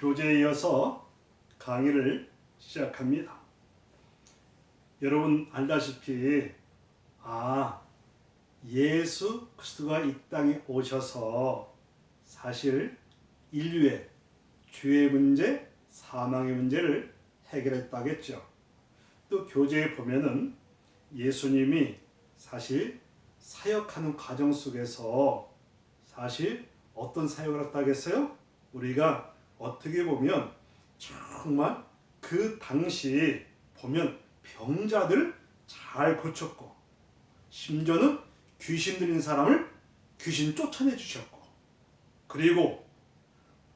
교재에 이어서 강의를 시작합니다. 여러분 알다시피 예수 그리스도가 이 땅에 오셔서 사실 인류의 죄의 문제, 사망의 문제를 해결했다겠죠. 또 교재에 보면은 예수님이 사실 사역하는 과정 속에서 사실 어떤 사역을 했다겠어요? 우리가 어떻게 보면 정말 그 당시 보면 병자들 잘 고쳤고, 심지어는 귀신 들린 사람을 귀신 쫓아내 주셨고, 그리고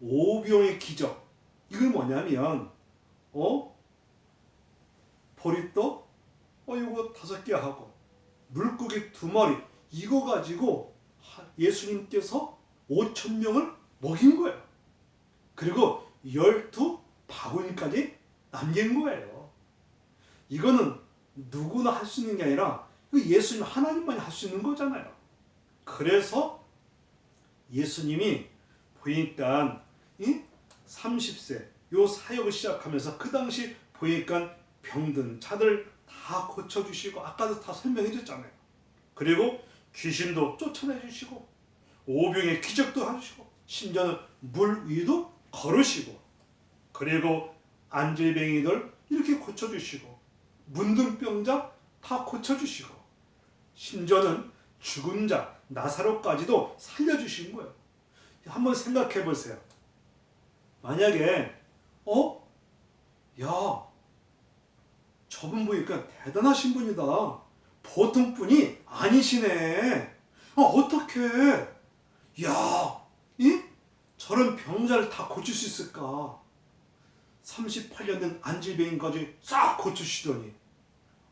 오병의 기적, 이건 뭐냐면 보리떡 이거 5개 하고 물고기 2마리, 이거 가지고 예수님께서 5,000명을 먹인 거예요. 그리고 12바구니까지 남긴 거예요. 이거는 누구나 할 수 있는 게 아니라 예수님 하나님만이 할 수 있는 거잖아요. 그래서 예수님이 보니까 30세 요 사역을 시작하면서 그 당시 보니까 병든 자들 다 고쳐주시고, 아까도 다 설명해 줬잖아요. 그리고 귀신도 쫓아내 주시고, 오병의 기적도 하시고, 심지어는 물 위도 걸으시고, 그리고 안질뱅이들 이렇게 고쳐주시고, 문둥병자 다 고쳐주시고, 심지어는 죽은 자 나사로까지도 살려주신 거예요. 한번 생각해 보세요. 만약에 저분 보니까 대단하신 분이다, 보통 분이 아니시네, 어떻게 저런 병자를 다 고칠 수 있을까? 38년 된 안질병인까지 싹 고치시더니,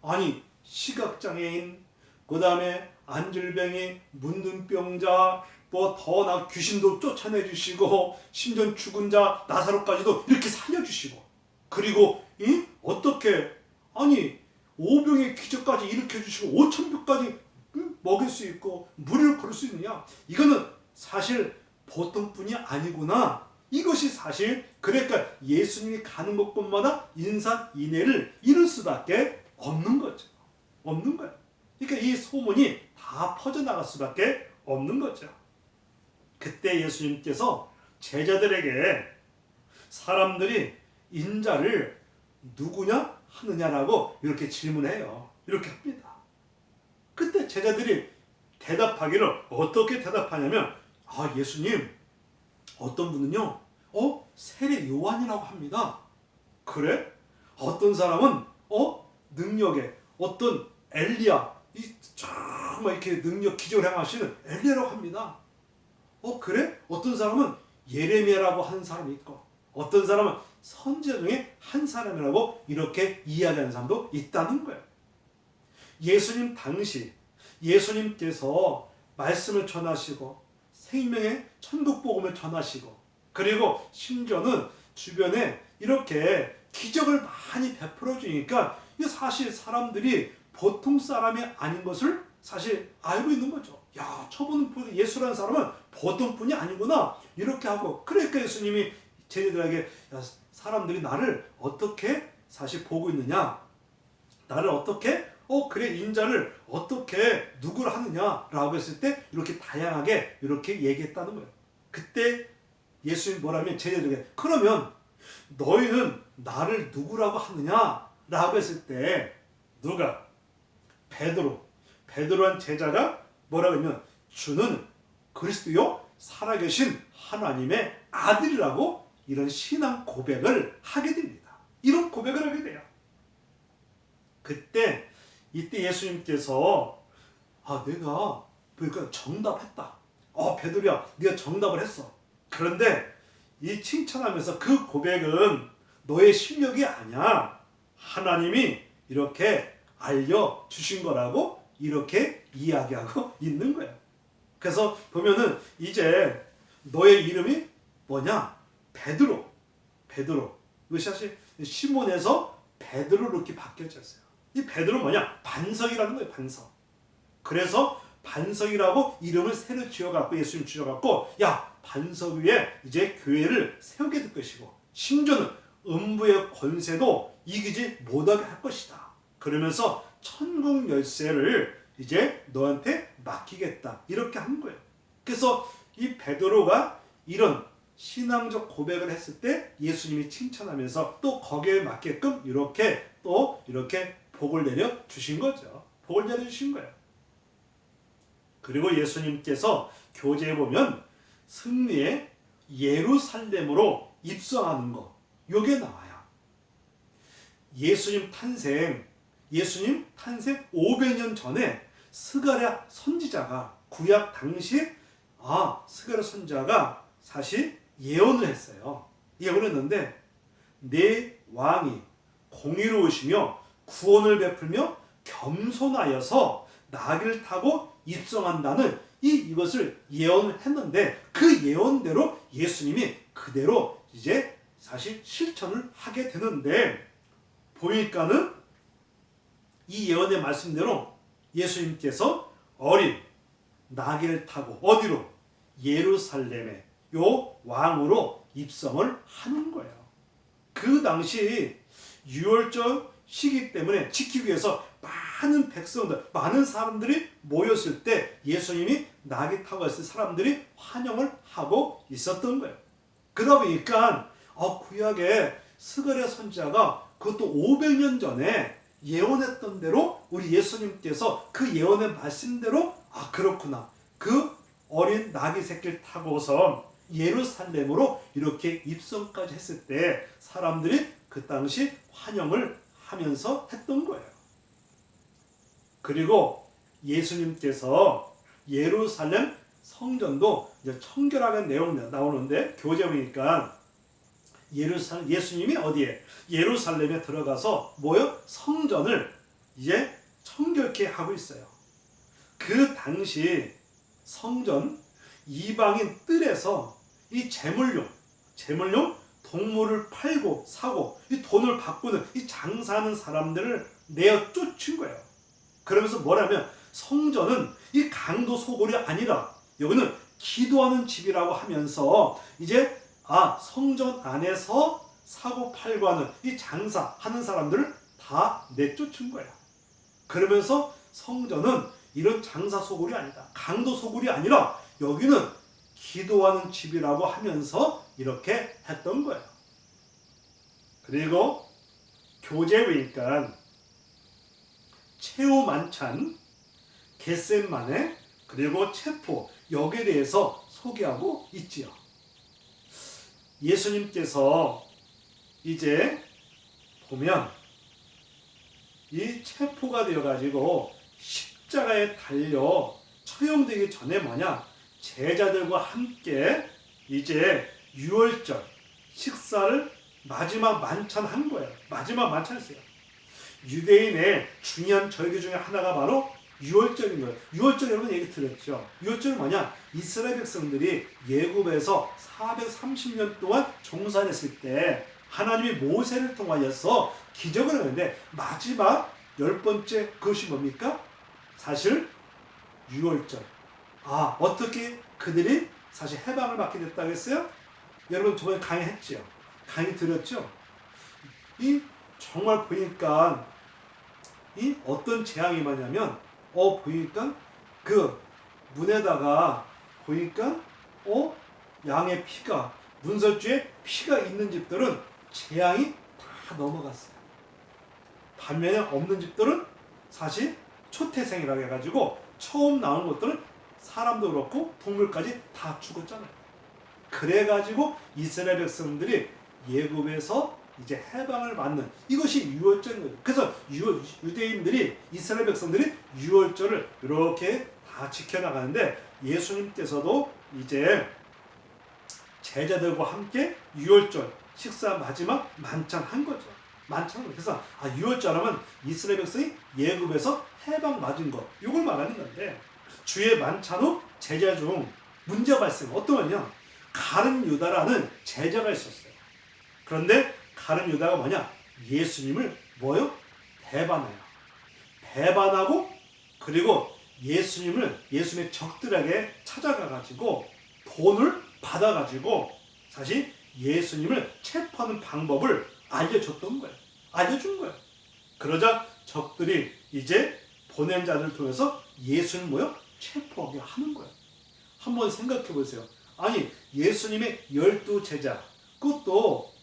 아니 시각장애인, 그 다음에 안질병이, 문둥병자, 더 귀신도 쫓아내 주시고, 심지어 죽은 자 나사로까지도 이렇게 살려주시고, 그리고 어떻게 오병의 기적까지 일으켜 주시고 5,000명까지 먹일 수 있고 물을 걸을 수 있느냐? 이거는 사실 보통 분이 아니구나. 이것이 사실, 그러니까 예수님이 가는 곳곳마다 인산인해를 이룰 수밖에 없는 거죠. 없는 거예요. 그러니까 이 소문이 다 퍼져나갈 수밖에 없는 거죠. 그때 예수님께서 제자들에게 사람들이 인자를 누구냐 하느냐라고 이렇게 질문해요. 이렇게 합니다. 그때 제자들이 대답하기를 어떻게 대답하냐면, 예수님, 어떤 분은요 세례 요한이라고 합니다. 그래? 어떤 사람은 능력에 어떤 엘리야, 정말 이렇게 능력 기적을 행하시는 엘리야라고 합니다. 그래? 어떤 사람은 예레미야라고 하는 사람이 있고, 어떤 사람은 선지자 중에 한 사람이라고 이렇게 이야기하는 사람도 있다는 거예요. 예수님 당시 예수님께서 말씀을 전하시고 생명의 천국 복음을 전하시고, 그리고 심지어는 주변에 이렇게 기적을 많이 베풀어 주니까 사실 사람들이 보통 사람이 아닌 것을 사실 알고 있는 거죠. 저분 예수라는 사람은 보통 분이 아니구나, 이렇게 하고, 그러니까 예수님이 제자들에게 사람들이 나를 어떻게 사실 보고 있느냐, 나를 어떻게 그래 인자를 어떻게 누구를 하느냐라고 했을 때 이렇게 다양하게 이렇게 얘기했다는 거예요. 그때 예수님이 뭐라면 제자들에게, 그러면 너희는 나를 누구라고 하느냐라고 했을 때, 누가? 베드로한 제자가 뭐라고 하면, 주는 그리스도요 살아계신 하나님의 아들이라고 이런 신앙 고백을 하게 됩니다. 이런 고백을 하게 돼요. 이때 예수님께서 내가 그러니까 정답했다. 베드로야, 네가 정답을 했어. 그런데 이 칭찬하면서 그 고백은 너의 실력이 아니야, 하나님이 이렇게 알려주신 거라고 이렇게 이야기하고 있는 거예요. 그래서 보면은 이제 너의 이름이 뭐냐? 베드로. 이것이 사실 시몬에서 베드로로 이렇게 바뀌어졌어요. 이 베드로 뭐냐? 반석이라는 거예요, 반석. 그래서 반석이라고 이름을 새로 지어갖고 예수님 지어갖고, 반석 위에 이제 교회를 세우게 될 것이고, 심지어는 음부의 권세도 이기지 못하게 할 것이다. 그러면서 천국 열쇠를 이제 너한테 맡기겠다. 이렇게 한 거예요. 그래서 이 베드로가 이런 신앙적 고백을 했을 때 예수님이 칭찬하면서 또 거기에 맞게끔 이렇게 또 이렇게 복을 내려 주신 거죠. 복을 내려 주신 거예요. 그리고 예수님께서 교재에 보면 승리의 예루살렘으로 입성하는 거, 요게 나와요. 예수님 탄생 500년 전에 스가랴 선지자가 구약 당시에 스가랴 선지자가 사실 예언을 했어요. 예언을 했는데 내 왕이 공의로우시며 구원을 베풀며 겸손하여서 나귀를 타고 입성한다는 이것을 예언을 했는데 그 예언대로 예수님이 그대로 이제 사실 실천을 하게 되는데 보니까는 이 예언의 말씀대로 예수님께서 어린 나귀를 타고 어디로? 예루살렘에 요 왕으로 입성을 하는 거예요. 그 당시 유월절 시기 때문에 지키기 위해서 많은 백성들, 많은 사람들이 모였을 때 예수님이 나귀 타고 왔을 사람들이 환영을 하고 있었던 거예요. 그러다 보니까 구약의 스가랴 선지자가 그것도 500년 전에 예언했던 대로 우리 예수님께서 그 예언의 말씀대로 그렇구나. 그 어린 나귀 새끼를 타고서 예루살렘으로 이렇게 입성까지 했을 때 사람들이 그 당시 환영을 하면서 했던 거예요. 그리고 예수님께서 예루살렘 성전도 이제 청결하게 내용 나오는데 교재 보니까 예수님이 어디에? 예루살렘에 들어가서 성전을 이제 청결케 하고 있어요. 그 당시 성전 이방인 뜰에서 이 제물용 동물을 팔고 사고 이 돈을 바꾸는 이 장사하는 사람들을 내어 쫓은 거예요. 그러면서 뭐라면 성전은 이 강도 소굴이 아니라 여기는 기도하는 집이라고 하면서 이제 성전 안에서 사고 팔고 하는 이 장사하는 사람들을 다 내쫓은 거야. 그러면서 성전은 이런 장사 소굴이 아니다. 강도 소굴이 아니라 여기는 기도하는 집이라고 하면서 이렇게 했던 거예요. 그리고 교재에 보니까 최후 만찬, 겟세마네, 그리고 체포 여기에 대해서 소개하고 있지요. 예수님께서 이제 보면 이 체포가 되어가지고 십자가에 달려 처형되기 전에 제자들과 함께 이제 유월절 식사를 마지막 만찬한 거예요. 마지막 만찬했어요. 유대인의 중요한 절기 중에 하나가 바로 유월절인 거예요. 유월절 여러분 얘기 들었죠? 유월절은 이스라엘 백성들이 예굽에서 430년 동안 종살했을 때 하나님이 모세를 통하여서 기적을 하는데 마지막 10번째 그것이 뭡니까? 사실 유월절. 어떻게 그들이 사실 해방을 받게 됐다고 했어요? 여러분 저번에 강의했죠? 강의 들었죠? 정말 보니까 어떤 재앙이 많냐면 보니까 그 문에다가 보니까 양의 피가 문설주에 피가 있는 집들은 재앙이 다 넘어갔어요. 반면에 없는 집들은 사실 초태생이라고 해가지고 처음 나온 것들은 사람도 그렇고 동물까지 다 죽었잖아요. 그래가지고 이스라엘 백성들이 예굽에서 이제 해방을 받는 이것이 유월절인 거죠. 그래서 유대인들이 이스라엘 백성들이 유월절을 이렇게 다 지켜나가는데 예수님께서도 이제 제자들과 함께 유월절 식사 마지막 만찬한 거죠. 그래서 유월절 하면 이스라엘 백성이 예굽에서 해방 맞은 거 이걸 말하는 건데 주의 만찬 후 제자 중 문제가 발생. 어떤 거냐? 가룟 유다라는 제자가 있었어요. 그런데 가룟 유다가 예수님을 배반해요. 배반하고 그리고 예수님의 적들에게 찾아가가지고 돈을 받아가지고 사실 예수님을 체포하는 방법을 알려줬던 거예요. 알려준 거예요. 그러자 적들이 이제 보낸 자들을 통해서 예수님을 뭐요? 체포하게 하는 거예요. 한번 생각해 보세요. 아니 예수님의 12제자 그것도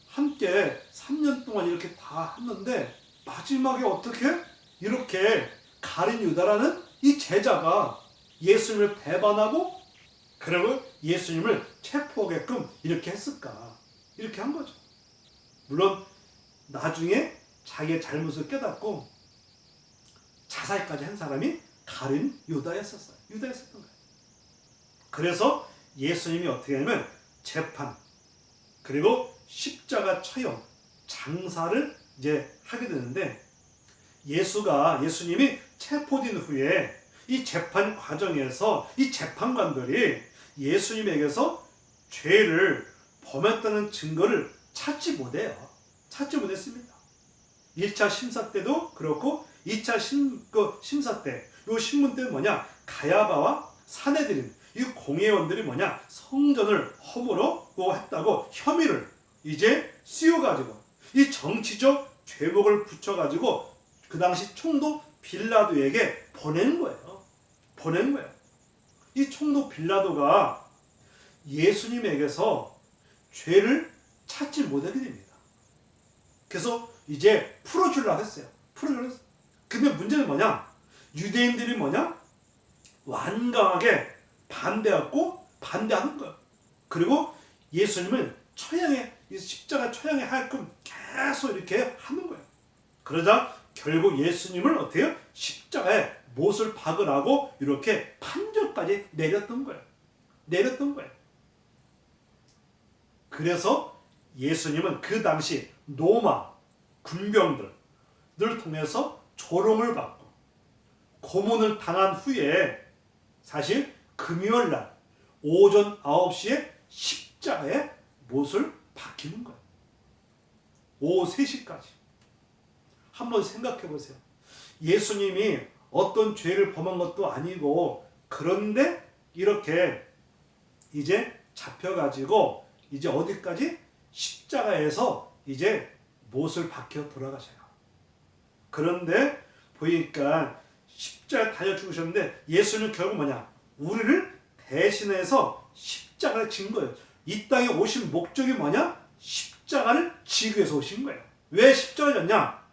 함께 3년 동안 이렇게 다 했는데 마지막에 어떻게 이렇게 가룟 유다라는 이 제자가 예수님을 배반하고 그리고 예수님을 체포하게끔 이렇게 했을까? 이렇게 한 거죠. 물론 나중에 자기의 잘못을 깨닫고 자살까지 한 사람이 가룟 유다였었어요. 유다였었던 거예요. 그래서 예수님이 어떻게 하냐면 재판 그리고 십자가 처형 장사를 이제 하게 되는데 예수님이 체포된 후에 이 재판 과정에서 이 재판관들이 예수님에게서 죄를 범했다는 증거를 찾지 못해요. 찾지 못했습니다. 1차 심사 때도 그렇고 2차 심사 때 이 신문 때는 뭐냐 가야바와 산헤드린 이 공회원들이 뭐냐 성전을 허물었고 했다고 혐의를 이제 씌워가지고 이 정치적 죄목을 붙여가지고 그 당시 총독 빌라도에게 보낸 거예요. 보낸 거예요. 이 총독 빌라도가 예수님에게서 죄를 찾지 못하게 됩니다. 그래서 이제 풀어주려고 했어요. 풀어주려고 했어요. 근데 문제는 뭐냐? 유대인들이 뭐냐? 완강하게 반대하는 거예요. 그리고 예수님을 십자가 처형에 하게끔 계속 이렇게 하는 거예요. 그러자 결국 예수님을 어떻게 해요? 십자가에 못을 박으라고 이렇게 판결까지 내렸던 거예요. 내렸던 거예요. 그래서 예수님은 그 당시 로마 군병들을 통해서 조롱을 받고 고문을 당한 후에 사실 금요일날 오전 9시에 십자가에 못을 박히는 거예요. 오후 3시까지. 한번 생각해 보세요. 예수님이 어떤 죄를 범한 것도 아니고 그런데 이렇게 이제 잡혀가지고 이제 어디까지? 십자가에서 이제 못을 박혀 돌아가셔요. 그런데 보니까 십자가에 달려 죽으셨는데 예수는 결국 뭐냐? 우리를 대신해서 십자가를 진 거예요. 이 땅에 오신 목적이 뭐냐? 십자가를 지기 위해서 오신 거예요. 왜 십자가를 졌냐?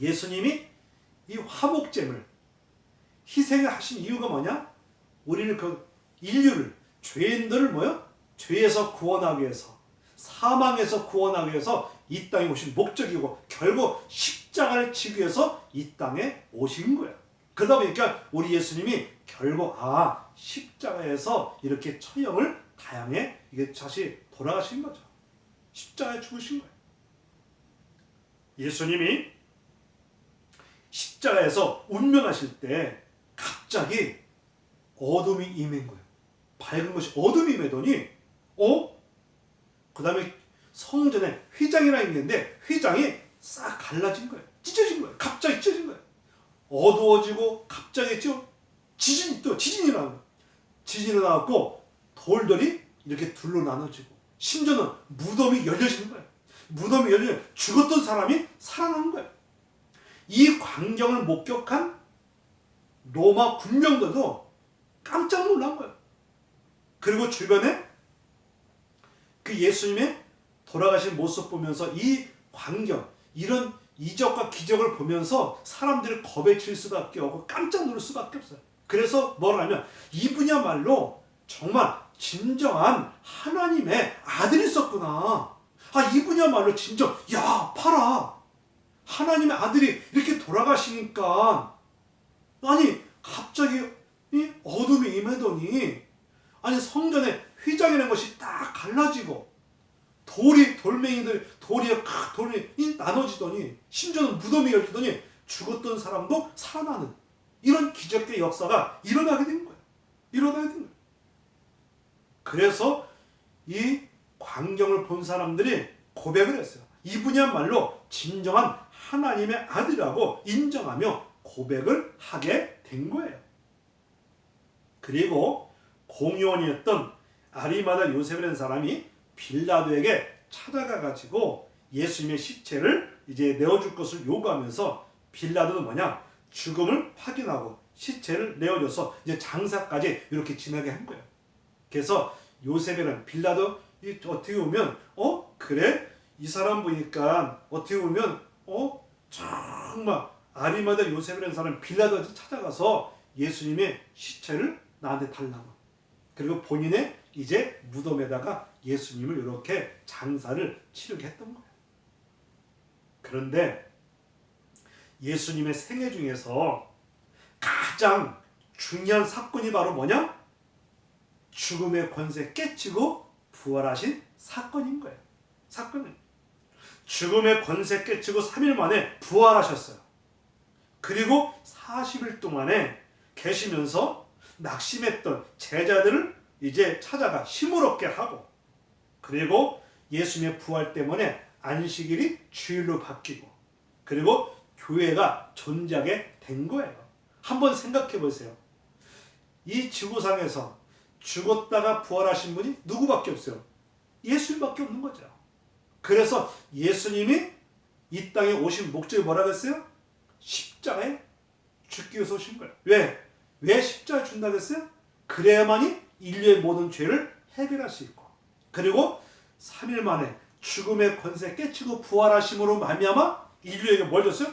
예수님이 이 화목제물 희생을 하신 이유가 뭐냐? 우리를 인류를 죄인들을 뭐요? 죄에서 구원하기 위해서 사망에서 구원하기 위해서 이 땅에 오신 목적이고 결국 십자가를 지기 위해서 이 땅에 오신 거예요. 그러다 보니까 우리 예수님이 결국 십자가에서 이렇게 처형을 다양해 이게 다시 돌아가신 거죠. 십자가에 죽으신 거예요. 예수님이 십자가에서 운명하실 때 갑자기 어둠이 임한 거예요. 밝은 것이 어둠이 임하더니 그 다음에 성전에 휘장이라 있는데 휘장이 싹 갈라진 거예요. 찢어진 거예요. 갑자기 찢어진 거예요. 어두워지고 갑자기 지진이 나는 지진이 나고 돌들이 이렇게 둘로 나눠지고 심지어는 무덤이 열려지는 거예요. 무덤이 열려 죽었던 사람이 살아난 거예요. 이 광경을 목격한 로마 군병들도 깜짝 놀란 거예요. 그리고 주변에 그 예수님의 돌아가신 모습 보면서 이 광경, 이런 이적과 기적을 보면서 사람들이 겁에 질 수밖에 없고 깜짝 놀랄 수밖에 없어요. 그래서 뭐라면 이분이야말로 정말 진정한 하나님의 아들이 있었구나. 이분이야말로 진정, 봐라. 하나님의 아들이 이렇게 돌아가시니까 갑자기 이 어둠이 임하더니 성전에 휘장이라는 것이 딱 갈라지고 돌이 나눠지더니 심지어는 무덤이 열리더니 죽었던 사람도 살아나는 이런 기적의 역사가 일어나게 된 거예요. 그래서 이 광경을 본 사람들이 고백을 했어요. 이분이야말로 진정한 하나님의 아들이라고 인정하며 고백을 하게 된 거예요. 그리고 공의원이었던 아리마다 요셉이라는 사람이 빌라도에게 찾아가 가지고 예수님의 시체를 이제 내어줄 것을 요구하면서 빌라도는 뭐냐? 죽음을 확인하고 시체를 내어줘서 이제 장사까지 이렇게 지나게 한 거예요. 그래서 요셉이라는 빌라도 어떻게 보면 그래? 이 사람 보니까 어떻게 보면 정말 아리마다 요셉이라는 사람 빌라도한테 찾아가서 예수님의 시체를 나한테 달라고. 그리고 본인의 이제 무덤에다가 예수님을 이렇게 장사를 치르게 했던 거예요. 그런데 예수님의 생애 중에서 가장 중요한 사건이 바로 뭐냐? 죽음의 권세 깨치고 부활하신 사건인 거예요. 사건은 죽음의 권세 깨치고 3일 만에 부활하셨어요. 그리고 40일 동안에 계시면서 낙심했던 제자들을 이제 찾아가 힘을 얻게 하고, 그리고 예수님의 부활 때문에 안식일이 주일로 바뀌고, 그리고 교회가 존재하게 된 거예요. 한번 생각해 보세요. 이 지구상에서 죽었다가 부활하신 분이 누구밖에 없어요? 예수님밖에 없는 거죠. 그래서 예수님이 이 땅에 오신 목적이 뭐라고 했어요? 십자가에 죽기 위해서 오신 거예요. 왜 십자가에 준다고 했어요? 그래야만이 인류의 모든 죄를 해결할 수 있고, 그리고 3일 만에 죽음의 권세 깨치고 부활하심으로 말미암아 인류에게 뭘 줬어요?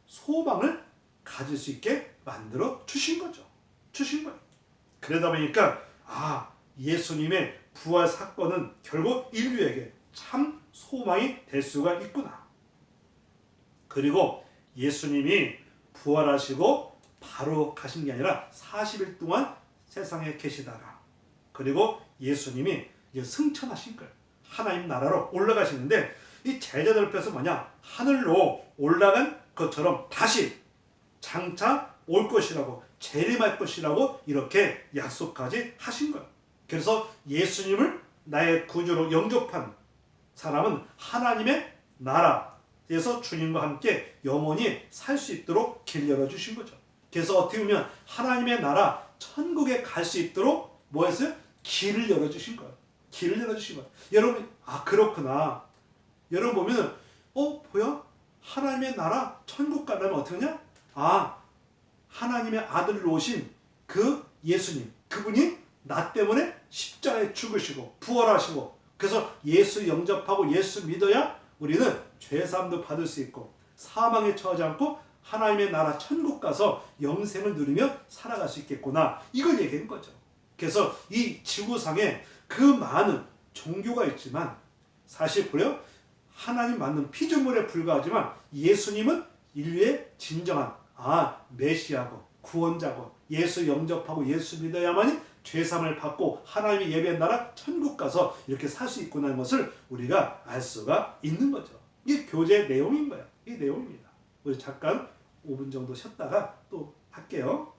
소망을 가질 수 있게 만들어 주신 거죠. 주신 거예요. 그러다 보니까 예수님의 부활 사건은 결국 인류에게 참 소망이 될 수가 있구나. 그리고 예수님이 부활하시고 바로 가신 게 아니라 40일 동안 세상에 계시다가, 그리고 예수님이 이제 승천하신 거예요. 하나님 나라로 올라가시는데, 이 제자들 앞에서 뭐냐? 하늘로 올라간 것처럼 다시 장차 올 것이라고, 재림할 것이라고 이렇게 약속까지 하신 거예요. 그래서 예수님을 나의 구주로 영접한 사람은 하나님의 나라에서 주님과 함께 영원히 살 수 있도록 길 열어주신 거죠. 그래서 어떻게 보면 하나님의 나라 천국에 갈 수 있도록 뭐 했어요? 길을 열어주신 거예요. 길을 열어주신 거예요. 여러분, 그렇구나. 여러분 보면 뭐야? 하나님의 나라 천국 가려면 어떻게 하냐? 하나님의 아들로 오신 그 예수님, 그분이 나 때문에 십자가에 죽으시고 부활하시고, 그래서 예수 영접하고 예수 믿어야 우리는 죄사함도 받을 수 있고 사망에 처하지 않고 하나님의 나라 천국 가서 영생을 누리며 살아갈 수 있겠구나, 이걸 얘기한 거죠. 그래서 이 지구상에 그 많은 종교가 있지만 사실 보려 하나님 맞는 피조물에 불과하지만 예수님은 인류의 진정한 메시아고 구원자고, 예수 영접하고 예수 믿어야만이 죄사함을 받고 하나님의 예배의 나라 천국 가서 이렇게 살 수 있구나 하는 것을 우리가 알 수가 있는 거죠. 이게 교제 내용인 거예요. 이 내용입니다. 우리 잠깐 5분 정도 쉬었다가 또 할게요.